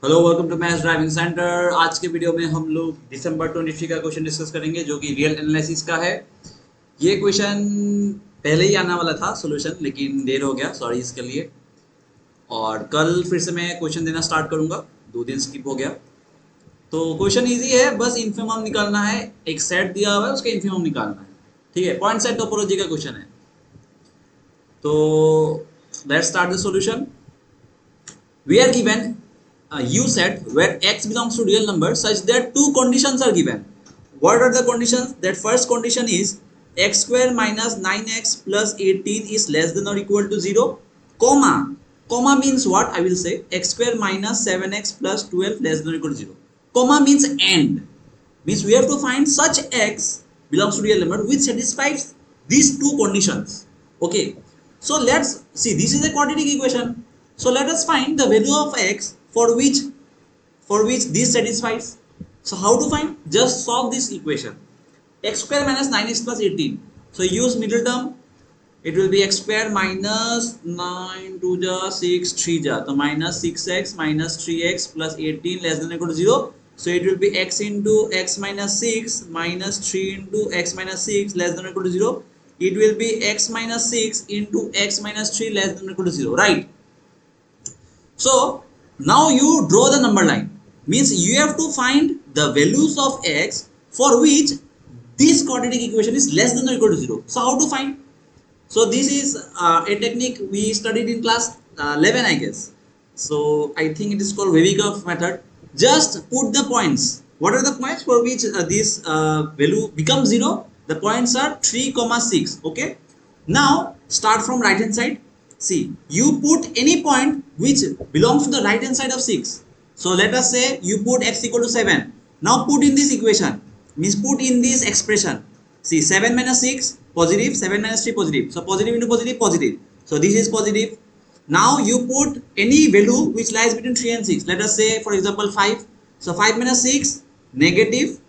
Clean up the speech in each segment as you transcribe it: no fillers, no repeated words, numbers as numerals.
Hello, welcome to maths driving centre. आज के video में हम लोग दिसंबर 23 का क्वेश्चन डिस्कस करेंगे जो कि रियल एनालिसिस का है। ये क्वेश्चन पहले ही आने वाला था सॉल्यूशन, लेकिन देर हो गया, सॉरी इसके लिए। और कल फिर से मैं क्वेश्चन देना स्टार्ट करूंगा, 2 दिन स्किप हो गया। तो क्वेश्चन इजी है, बस इन्फिमम निकालना है। एक सेट दिया हुआ है, उसका इन्फिमम निकालना है। ठीक है, पॉइंट सेट टोपोलॉजी का क्वेश्चन है। तो let's start the solution. We are given a U set where x belongs to real number such that two conditions are given. What are the conditions? That first condition is x square minus 9x plus 18 is less than or equal to 0, comma. Comma means what? I will say x square minus 7x plus 12 less than or equal to 0. Comma means and. Means we have to find such x belongs to real number which satisfies these two conditions. Okay. So let's see, this is a quadratic equation. So let us find the value of x for which this satisfies. So how to find? Just solve this equation. X square minus 9x plus 18. So use middle term. It will be x square minus 9 2 ja 6 3 ja. So minus 6x minus 3x plus 18 less than or equal to 0. So it will be x into x minus 6 minus 3 into x minus 6 less than or equal to 0. It will be x minus 6 into x minus 3 less than or equal to 0. Right? So now you draw the number line, means you have to find the values of x for which this quadratic equation is less than or equal to 0. So how to find? So this is a technique we studied in class 11, I guess. So I think it is called Wevikov method. Just put the points. What are the points for which this value becomes 0? The points are 3, 6. Okay. Now start from right hand side. See, you put any point which belongs to the right hand side of 6. So let us say you put x equal to 7. Now put in this equation, means put in this expression. See, 7 minus 6 positive, 7 minus 3 positive. So positive into positive, positive. So this is positive. Now you put any value which lies between 3 and 6. Let us say for example 5. So 5 minus 6 negative,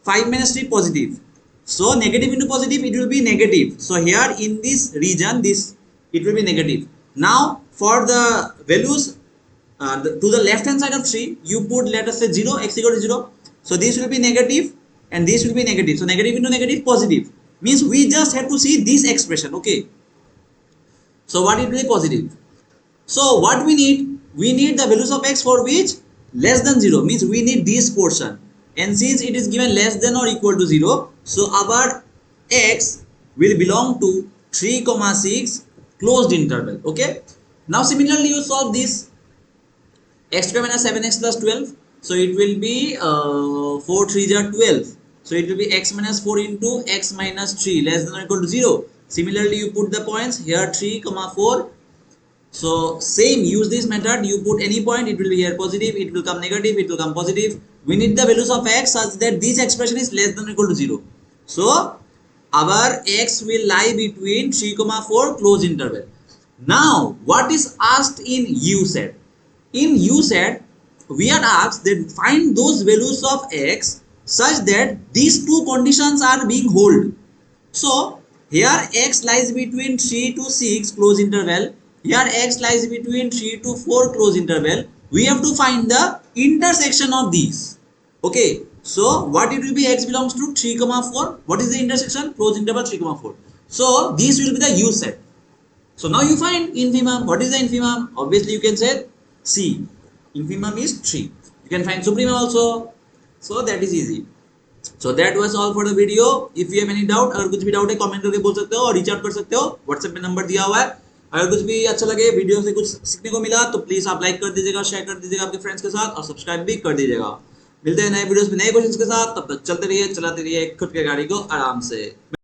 5 minus 3 positive. So negative into positive, it will be negative. So here in this region, this it will be negative. Now for the values to the left hand side of 3, you put, let us say 0, x equal to 0. So this will be negative and this will be negative. So negative into negative, positive. Means we just have to see this expression. Okay. So what it will be? Positive. So what we need? We need the values of x for which less than 0. Means we need this portion. And since it is given less than or equal to 0, so our x will belong to 3, 6 closed interval. Okay. Now similarly you solve this. X square minus 7x plus 12. So it will be 4 3 are 12. So it will be x minus 4 into x minus 3 less than or equal to 0. Similarly you put the points here 3, 4. So same, use this method. You put any point, it will be here positive, it will come negative, it will come positive. We need the values of x such that this expression is less than or equal to 0. So our x will lie between 3, 4 closed interval. Now what is asked in U set? In U set, we are asked that find those values of x such that these two conditions are being held. So here x lies between 3 to 6 close interval. Here x lies between 3 to 4 close interval. We have to find the intersection of these. Okay. So what it will be? X belongs to 3, 4. What is the intersection? Close interval 3, 4. So this will be the U set. So now you find infimum. What is the infimum? Obviously you can say C. Infimum is 3. You can find supremum also. So that is easy. So that was all for the video. If you have any doubt, अगर कुछ भी doubt है comment करके बोल सकते हो और reach out कर सकते हो। व्हाट्सएप पे नंबर दिया हुआ है। अगर कुछ भी अच्छा लगे, वीडियो से कुछ सीखने को मिला तो प्लीज आप लाइक कर दीजिएगा, शेयर कर दीजिएगा आपके फ्रेंड्स के साथ और सब्सक्राइब भी कर दीजिएगा। मिलते हैं नए वीडियोस में नए क्वेश्चंस के साथ। तब तक चलते रहिए, चलाते रहिए खुद के गाड़ी को आराम से।